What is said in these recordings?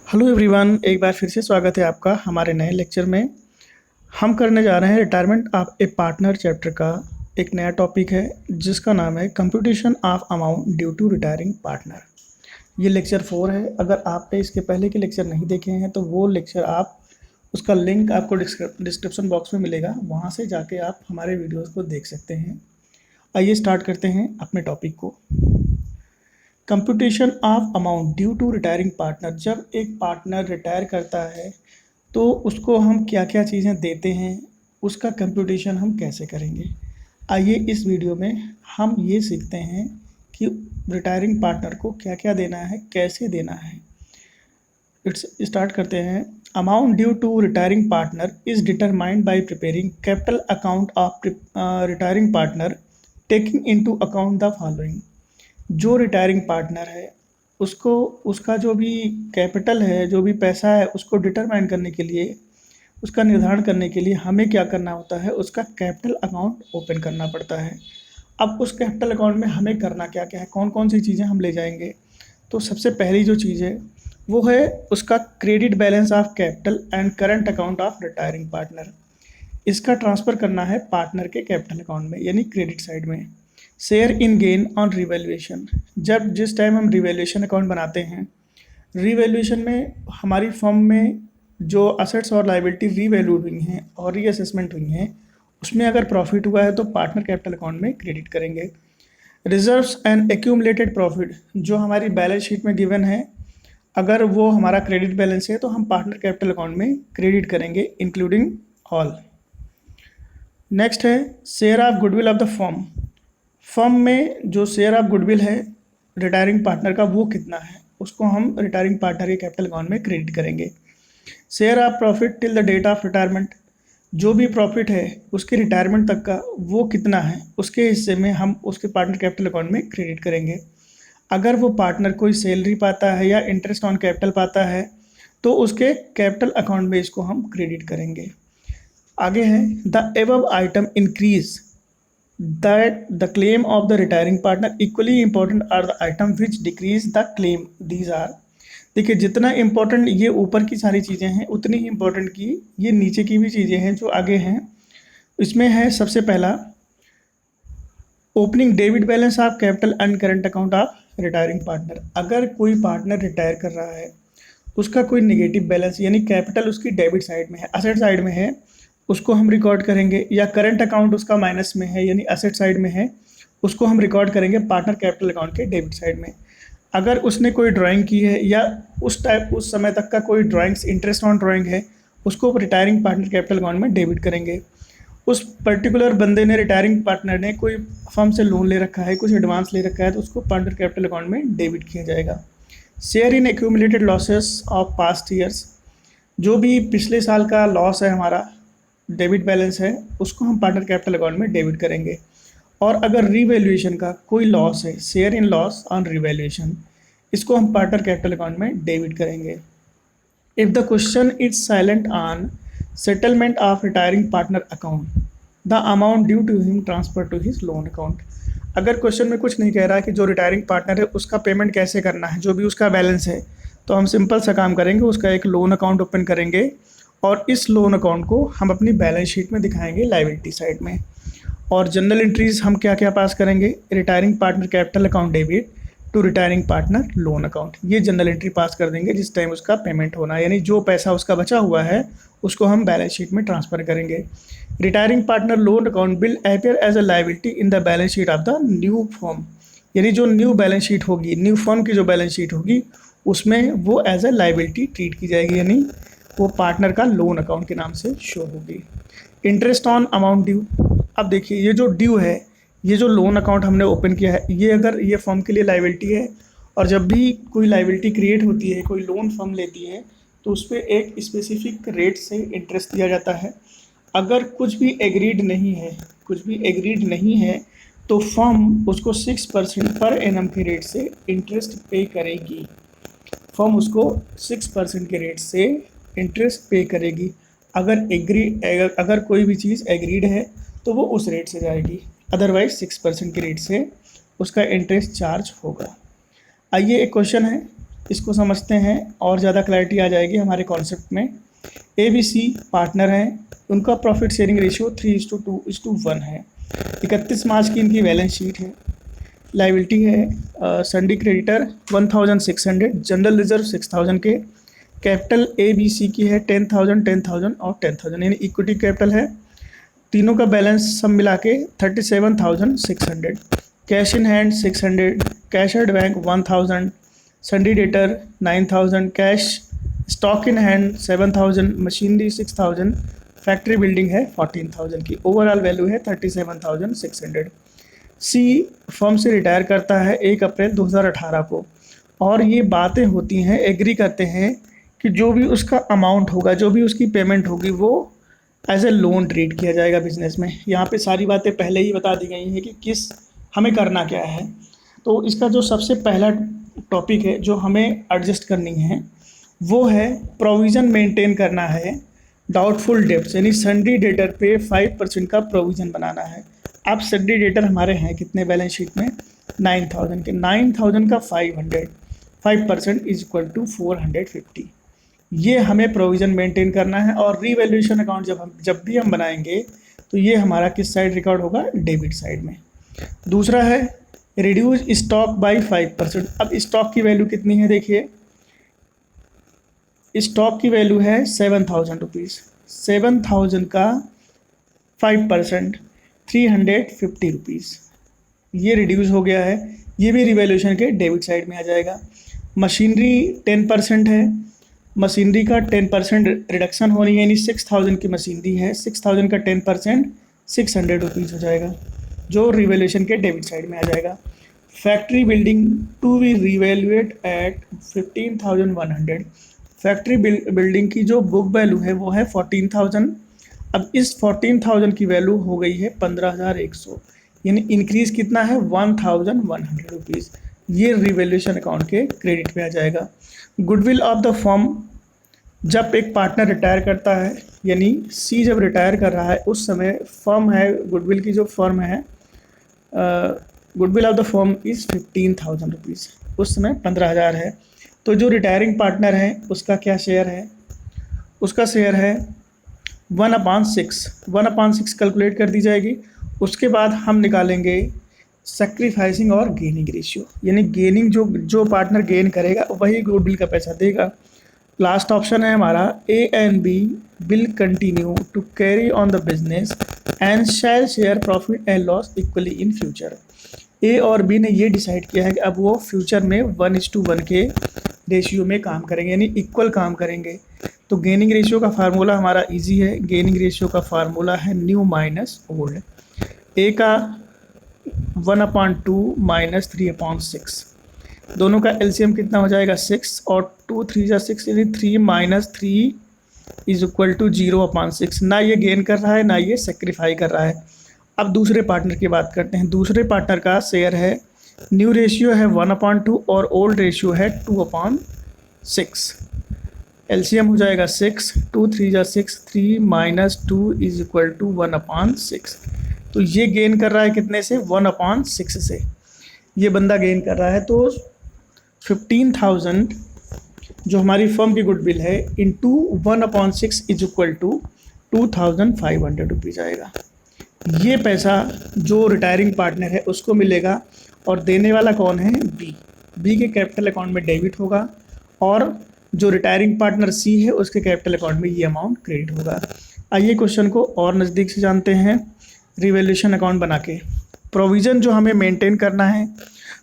Hello everyone, एक बार फिर से स्वागत है आपका हमारे नए लेक्चर में। हम करने जा रहे हैं retirement of a partner chapter का एक नया टॉपिक है जिसका नाम है computation of amount due to retiring partner. ये लेक्चर 4 है। अगर आपने इसके पहले के लेक्चर नहीं देखे हैं तो वो लेक्चर आप उसका लिंक आपको डिस्क्रिप्शन बॉक्स में मिलेगा, वहाँ से जाके आप हमारे वीडियोज़ को देख सकते हैं। आइए स्टार्ट करते हैं अपने टॉपिक को। Computation of amount due to retiring partner. जब एक पार्टनर रिटायर करता है तो उसको हम क्या क्या चीज़ें देते हैं, उसका कंप्यूटेशन हम कैसे करेंगे। आइए इस वीडियो में हम ये सीखते हैं कि रिटायरिंग पार्टनर को क्या क्या देना है, कैसे देना है। स्टार्ट करते हैं। Amount due to retiring partner is determined by preparing capital account of retiring partner taking into account the following. जो रिटायरिंग पार्टनर है उसको उसका जो भी कैपिटल है, जो भी पैसा है, उसको डिटरमाइन करने के लिए, उसका निर्धारण करने के लिए हमें क्या करना होता है, उसका कैपिटल अकाउंट ओपन करना पड़ता है। अब उस कैपिटल अकाउंट में हमें करना क्या क्या है, कौन कौन सी चीज़ें हम ले जाएंगे। तो सबसे पहली जो चीज़ है वो है उसका credit balance of capital and current account of retiring partner. इसका ट्रांसफ़र करना है पार्टनर के कैपिटल अकाउंट में, यानी क्रेडिट साइड में। Share in gain on revaluation. जब जिस टाइम हम रिवैल्यूएशन अकाउंट बनाते हैं, रिवैल्यूएशन में हमारी फर्म में जो असेट्स और लाइबिलिटी रीवैल्यूड हुई हैं और रीअसेसमेंट हुई हैं, उसमें अगर प्रॉफिट हुआ है तो पार्टनर कैपिटल अकाउंट में क्रेडिट करेंगे। रिजर्व्स एंड एक्यूमुलेटेड प्रॉफिट जो हमारी बैलेंस शीट में गिवन है, अगर वो हमारा क्रेडिट बैलेंस है तो हम पार्टनर कैपिटल अकाउंट में क्रेडिट करेंगे इंक्लूडिंग ऑल। नेक्स्ट है share of goodwill of the firm. Firm में जो शेयर ऑफ गुडविल है रिटायरिंग पार्टनर का, वो कितना है, उसको हम रिटायरिंग पार्टनर के कैपिटल अकाउंट में क्रेडिट करेंगे। Share of profit till the date of retirement. जो भी प्रॉफिट है उसके रिटायरमेंट तक का वो कितना है, उसके हिस्से में हम उसके पार्टनर कैपिटल अकाउंट में क्रेडिट करेंगे। अगर वो पार्टनर कोई सैलरी पाता है या इंटरेस्ट ऑन कैपिटल पाता है तो उसके कैपिटल अकाउंट में इसको हम क्रेडिट करेंगे। आगे है the above item increase that the claim of the retiring partner equally important are the item which decrease the claim. These are, देखिए जितना इम्पोर्टेंट ये ऊपर की सारी चीज़ें हैं उतनी ही इम्पोर्टेंट की ये नीचे की भी चीज़ें हैं जो आगे हैं। इसमें है सबसे पहला opening debit balance of capital and current account of retiring partner. अगर कोई पार्टनर रिटायर कर रहा है, उसका कोई नेगेटिव बैलेंस यानी कैपिटल उसकी डेबिट साइड में है, असेट साइड में है, उसको हम रिकॉर्ड करेंगे। या करंट अकाउंट उसका माइनस में है यानी असेट साइड में है, उसको हम रिकॉर्ड करेंगे पार्टनर कैपिटल अकाउंट के डेबिट साइड में। अगर उसने कोई ड्राइंग की है या उस समय तक का कोई ड्राइंग्स इंटरेस्ट ऑन ड्राइंग है, उसको रिटायरिंग पार्टनर कैपिटल अकाउंट में डेबिट करेंगे। उस पर्टिकुलर बंदे ने, रिटायरिंग पार्टनर ने कोई फर्म से लोन ले रखा है, कुछ एडवांस ले रखा है, तो उसको पार्टनर कैपिटल अकाउंट में डेबिट किया जाएगा। Share in accumulated losses of past years. जो भी पिछले साल का लॉस है हमारा, डेबिट बैलेंस है, उसको हम पार्टनर कैपिटल अकाउंट में डेबिट करेंगे। और अगर रीवैल्यूएशन का कोई लॉस है, share in loss on revaluation, इसको हम पार्टनर कैपिटल अकाउंट में डेबिट करेंगे। If the question is silent on settlement of retiring partner account, the amount due to him transfer to his loan account. अगर question में कुछ नहीं कह रहा है कि जो रिटायरिंग पार्टनर है उसका पेमेंट कैसे करना है, जो भी उसका बैलेंस है, तो हम सिंपल सा काम करेंगे, उसका एक लोन अकाउंट ओपन करेंगे और इस लोन अकाउंट को हम अपनी बैलेंस शीट में दिखाएंगे लायबिलिटी साइड में। और जनरल एंट्रीज हम क्या क्या पास करेंगे, retiring partner capital account debit to retiring partner loan account, ये जनरल एंट्री पास कर देंगे जिस टाइम उसका पेमेंट होना है, यानी जो पैसा उसका बचा हुआ है उसको हम बैलेंस शीट में ट्रांसफ़र करेंगे। Retiring partner loan account will appear as a liability in the balance sheet of the new firm. यानी जो न्यू बैलेंस शीट होगी, न्यू फर्म की जो बैलेंस शीट होगी, उसमें वो एज अ लायबिलिटी ट्रीट की जाएगी, यानी वो पार्टनर का लोन अकाउंट के नाम से शो होगी। Interest on amount due. अब देखिए ये जो ड्यू है, ये जो लोन अकाउंट हमने ओपन किया है, ये अगर ये फर्म के लिए लायबिलिटी है, और जब भी कोई लायबिलिटी क्रिएट होती है, कोई लोन फर्म लेती है, तो उस पर एक स्पेसिफिक रेट से इंटरेस्ट दिया जाता है। अगर कुछ भी एग्रीड नहीं है तो फर्म उसको 6% पर एनम के रेट से इंटरेस्ट पे करेगी। फर्म उसको 6% के रेट से इंटरेस्ट पे करेगी। अगर कोई भी चीज़ एग्रीड है तो वो उस रेट से जाएगी, अदरवाइज 6% के रेट से उसका इंटरेस्ट चार्ज होगा। आइए एक क्वेश्चन है, इसको समझते हैं और ज़्यादा क्लैरिटी आ जाएगी हमारे कॉन्सेप्ट में। ABC पार्टनर हैं, उनका प्रॉफिट शेयरिंग रेशियो 3:2:1 है। 31 मार्च की इनकी बैलेंस शीट है। लाइबिलिटी है सन्डी क्रेडिटर 1600, जनरल रिजर्व 6000 के। कैपिटल ABC की है 10,000, 10,000 और 10,000, यानी इक्विटी कैपिटल है। तीनों का बैलेंस सब मिला के 37,600। Cash in hand 600, cash at bank 1,000, सन्डी debtor 9,000, cash stock in hand 7,000, machinery 6,000, factory building है 14,000 की। ओवरऑल वैल्यू है 37,600। सी फर्म से रिटायर करता है 1 अप्रैल 2018 को, और ये बातें होती हैं, एग्री करते हैं कि जो भी उसका अमाउंट होगा, जो भी उसकी पेमेंट होगी, वो एज ए लोन ट्रीट किया जाएगा बिजनेस में। यहाँ पे सारी बातें पहले ही बता दी गई हैं कि हमें करना क्या है। तो इसका जो सबसे पहला टॉपिक है जो हमें एडजस्ट करनी है वो है प्रोविज़न मेंटेन करना है डाउटफुल डेब्ट्स, यानी सन्डी डेटर पे 5% का प्रोविज़न बनाना है। अब सन्डी डेटर हमारे हैं कितने बैलेंस शीट में 9,000 के, 9,000 का 5% इज इक्वल टू 450। ये हमें प्रोविज़न मेंटेन करना है। और रीवैल्यूएशन अकाउंट जब भी हम बनाएंगे तो ये हमारा किस साइड रिकॉर्ड होगा, डेबिट साइड में। दूसरा है रिड्यूस स्टॉक बाय 5%। अब स्टॉक की वैल्यू कितनी है, देखिए स्टॉक की वैल्यू है 7,000 रुपीज़। 7,000 का 5% 350 रुपीज़, ये रिड्यूस हो गया है। ये भी रिवैल्यूएशन के डेबिट साइड में आ जाएगा। मशीनरी 10% है, मशीनरी का 10% रिडक्शन होनी है, यानी 6,000 की मशीनरी है, 6,000 का 10% 600 रुपीज़ हो जाएगा, जो रिवैल्यूएशन के डेबिट साइड में आ जाएगा। Factory building to be revaluate at 15,100। Factory building की जो बुक वैल्यू है वो है 14,000। अब इस 14,000 की वैल्यू हो गई है 15,100, यानी इंक्रीज़ कितना है 1,100 रुपीज़। ये रिवैल्यूएशन अकाउंट के क्रेडिट पे आ जाएगा। गुडविल ऑफ द फर्म, जब एक पार्टनर रिटायर करता है, यानी सी जब रिटायर कर रहा है उस समय फर्म है, गुडविल की जो फर्म है, goodwill of the firm is 15,000 rupees, उस समय 15,000 है। तो जो रिटायरिंग पार्टनर है उसका क्या शेयर है, उसका शेयर है 1/6 कैलकुलेट कर दी जाएगी। उसके बाद हम निकालेंगे सेक्रीफाइसिंग और गेनिंग रेशियो, यानी गेनिंग जो पार्टनर गेन करेगा वही गुडविल का पैसा देगा। लास्ट ऑप्शन है हमारा A and B will continue to carry on the business and shall share profit and loss equally in future. A और बी ने ये डिसाइड किया है कि अब वो फ्यूचर में 1:1 के रेशियो में काम करेंगे, यानी इक्वल काम करेंगे। तो गेनिंग रेशियो का फार्मूला हमारा इजी है। गेनिंग रेशियो का फार्मूला है न्यू माइनस ओल्ड। ए का 1/2 माइनस 3/6, दोनों का एलसीएम कितना हो जाएगा 6, और 2 3 जा 6, यानी 3 माइनस 3 इज इक्वल टू 0/6। ना ये गेन कर रहा है ना ये सेक्रीफाई कर रहा है। अब दूसरे पार्टनर की बात करते हैं। दूसरे पार्टनर का शेयर है, न्यू रेशियो है 1/2 और ओल्ड रेशियो है 2/6। एलसीएम हो जाएगा 6, 2 3 जा 6, 3 माइनस 2 इज इक्वल टू 1/6। तो ये गेन कर रहा है कितने से, 1/6 से ये बंदा गेन कर रहा है। तो 15,000 जो हमारी फर्म की गुडविल है into 1/6 is equal to 2,500 rupees आएगा। ये पैसा जो रिटायरिंग पार्टनर है उसको मिलेगा, और देने वाला कौन है, बी के कैपिटल अकाउंट में डेबिट होगा, और जो रिटायरिंग पार्टनर सी है उसके कैपिटल अकाउंट में ये अमाउंट क्रेडिट होगा। आइए क्वेश्चन को और नज़दीक से जानते हैं। रिवैल्यूएशन अकाउंट बना के प्रोविज़न जो हमें मेंटेन करना है,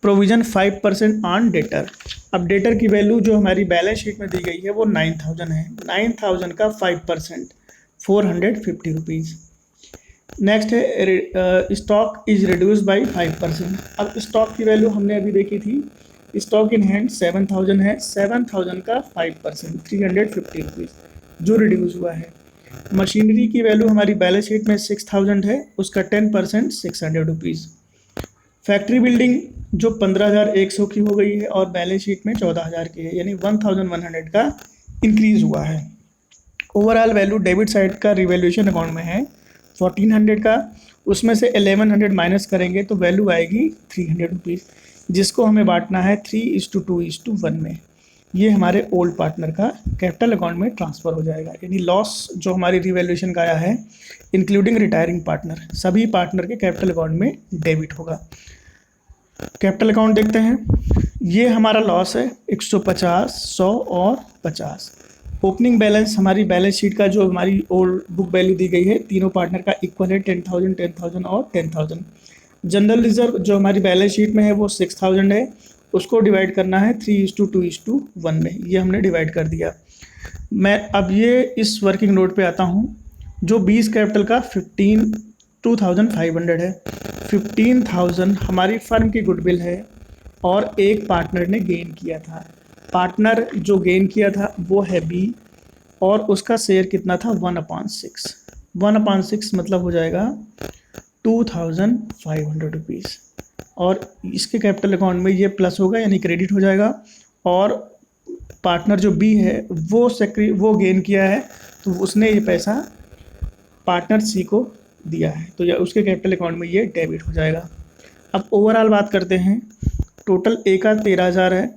प्रोविज़न 5% ऑन डेटर। अब डेटर की वैल्यू जो हमारी बैलेंस शीट में दी गई है वो 9,000 है। 9,000 का 5% 450 रुपीज़। नेक्स्ट है स्टॉक इज रिड्यूस बाई 5%। अब स्टॉक की वैल्यू हमने अभी देखी थी, स्टॉक इन हैंड 7,000 है। 7,000 का 5% 350 रुपीज़ जो रिड्यूस हुआ है। मशीनरी की वैल्यू हमारी बैलेंस शीट में 6,000 है, उसका 10% 600 रुपीज़। फैक्ट्री बिल्डिंग जो 15,100 की हो गई है और बैलेंस शीट में 14,000 की है, यानी 1,100 का इंक्रीज़ हुआ है। ओवरऑल वैल्यू डेबिट साइड का रिवैल्यूएशन अकाउंट में है 1,400 का, उसमें से 1,100 माइनस करेंगे तो वैल्यू आएगी 300 रुपीज़, जिसको हमें बांटना है 3:2:1 में। ये हमारे ओल्ड पार्टनर का कैपिटल अकाउंट में ट्रांसफ़र हो जाएगा। यानी लॉस जो हमारी रिवैल्यूएशन का आया है इंक्लूडिंग रिटायरिंग पार्टनर, सभी पार्टनर के कैपिटल अकाउंट में डेबिट होगा। कैपिटल अकाउंट देखते हैं। ये हमारा लॉस है 150, 100 और 50। ओपनिंग बैलेंस हमारी बैलेंस शीट का जो हमारी ओल्ड बुक वैल्यू दी गई है तीनों पार्टनर का इक्वल है 10,000, 10,000 और 10,000। जनरल रिजर्व जो हमारी बैलेंस शीट में है वो 6,000 है, उसको डिवाइड करना है 3:2:1 में, ये हमने डिवाइड कर दिया। मैं अब ये इस वर्किंग नोट पे आता हूँ। जो 20 कैपिटल का 2,500 है, 15,000 हमारी फर्म की गुडविल है और एक पार्टनर ने गेन किया था। पार्टनर जो गेन किया था वो है बी और उसका शेयर कितना था 1/6। 1/6 मतलब हो जाएगा 2,500 रुपीज़ और इसके कैपिटल अकाउंट में ये प्लस होगा यानी क्रेडिट हो जाएगा। और पार्टनर जो बी है वो गेन किया है तो उसने ये पैसा पार्टनर सी को दिया है तो या उसके कैपिटल अकाउंट में ये डेबिट हो जाएगा। अब ओवरऑल बात करते हैं। टोटल ए का 13,000 है,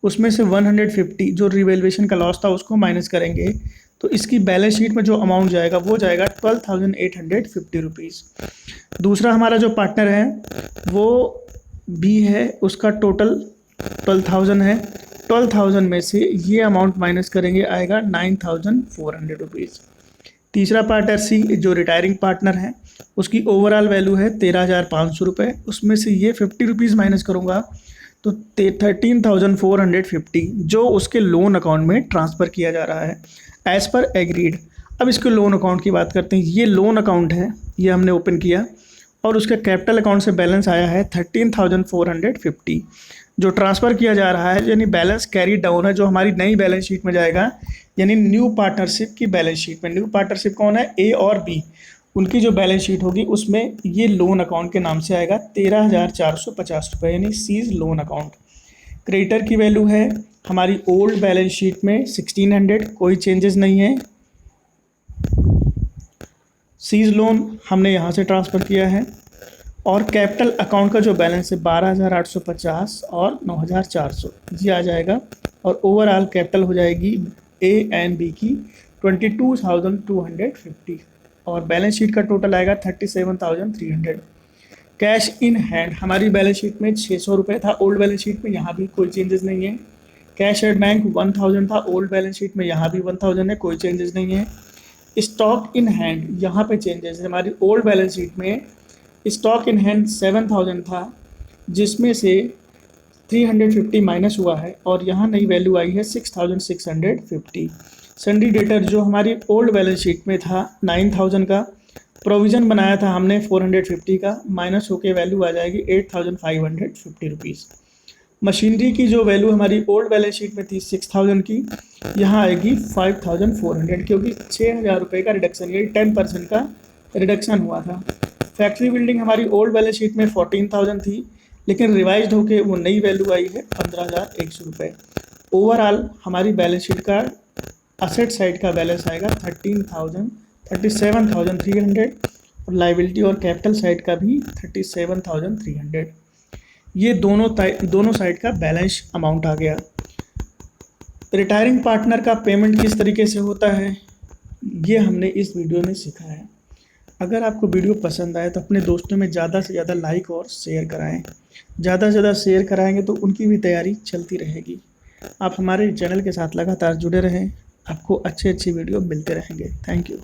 उसमें से 150 जो रिवैल्यूएशन का लॉस था उसको माइनस करेंगे तो इसकी बैलेंस शीट में जो अमाउंट जाएगा वो जाएगा 12,850 रुपीज़। दूसरा हमारा जो पार्टनर है वो बी है, उसका टोटल 12,000 है। 12,000 में से ये अमाउंट माइनस करेंगे आएगा 9,400 रुपीज़। तीसरा पार्टनर सी जो रिटायरिंग पार्टनर है उसकी ओवरऑल वैल्यू है 13,500 रुपये, उसमें से ये 50 रुपीज़ माइनस करूँगा तो 13,450 जो उसके लोन अकाउंट में ट्रांसफ़र किया जा रहा है एज़ पर एग्रीड। अब इसके लोन अकाउंट की बात करते हैं। ये लोन अकाउंट है, ये हमने ओपन किया और उसका कैपिटल अकाउंट से बैलेंस आया है 13,450 जो ट्रांसफ़र किया जा रहा है, यानी बैलेंस कैरी डाउन है जो हमारी नई बैलेंस शीट में जाएगा, यानी न्यू पार्टनरशिप की बैलेंस शीट में। न्यू पार्टनरशिप कौन है? ए और बी, उनकी जो बैलेंस शीट होगी उसमें ये लोन अकाउंट के नाम से आएगा 13,450 रुपये, यानी सीज लोन अकाउंट। क्रेडिटर की वैल्यू है हमारी ओल्ड बैलेंस शीट में 1,600, कोई चेंजेस नहीं है। सीज लोन हमने यहाँ से ट्रांसफ़र किया है और कैपिटल अकाउंट का जो बैलेंस है 12,850 और 9,400 ये आ जाएगा और ओवरऑल कैपिटल हो जाएगी ए एंड बी की 22,250 और बैलेंस शीट का टोटल आएगा 37,300। कैश इन हैंड हमारी बैलेंस शीट में 600 रुपये था ओल्ड बैलेंस शीट में, यहाँ भी कोई चेंजेस नहीं है। कैश एट बैंक 1,000 था ओल्ड बैलेंस शीट में, यहाँ भी 1,000 है, कोई चेंजेस नहीं है। स्टॉक इन हैंड यहाँ पे चेंजेस है। हमारी ओल्ड बैलेंस शीट में स्टॉक इन हैंड 7,000 था जिसमें से 350 माइनस हुआ है और यहाँ नई वैल्यू आई है 6,650। सन्डी डेटर जो हमारी ओल्ड बैलेंस शीट में था 9,000 का, प्रोविज़न बनाया था हमने 450 का, माइनस होके वैल्यू आ जाएगी 8,550 रुपीज़। मशीनरी की जो वैल्यू हमारी ओल्ड बैलेंस शीट में थी 6,000 की, यहाँ आएगी 5,400 क्योंकि 6,000 रुपये का रिडक्शन, ये 10% का रिडक्शन हुआ था। फैक्ट्री बिल्डिंग हमारी ओल्ड बैलेंस शीट में 14,000 थी लेकिन रिवाइज होके वो नई वैल्यू आई है 15,100 रुपये। ओवरऑल हमारी बैलेंस शीट का असेट साइड का बैलेंस आएगा 37,300 और लाइबिलिटी और कैपिटल साइड का भी 37,300। ये दोनों साइड का बैलेंस अमाउंट आ गया। रिटायरिंग पार्टनर का पेमेंट किस तरीके से होता है ये हमने इस वीडियो में सीखा है। अगर आपको वीडियो पसंद आए तो अपने दोस्तों में ज़्यादा से ज़्यादा लाइक और शेयर कराएं। ज़्यादा से ज़्यादा शेयर कराएंगे तो उनकी भी तैयारी चलती रहेगी। आप हमारे चैनल के साथ लगातार जुड़े रहें, आपको अच्छे वीडियो मिलते रहेंगे। Thank you.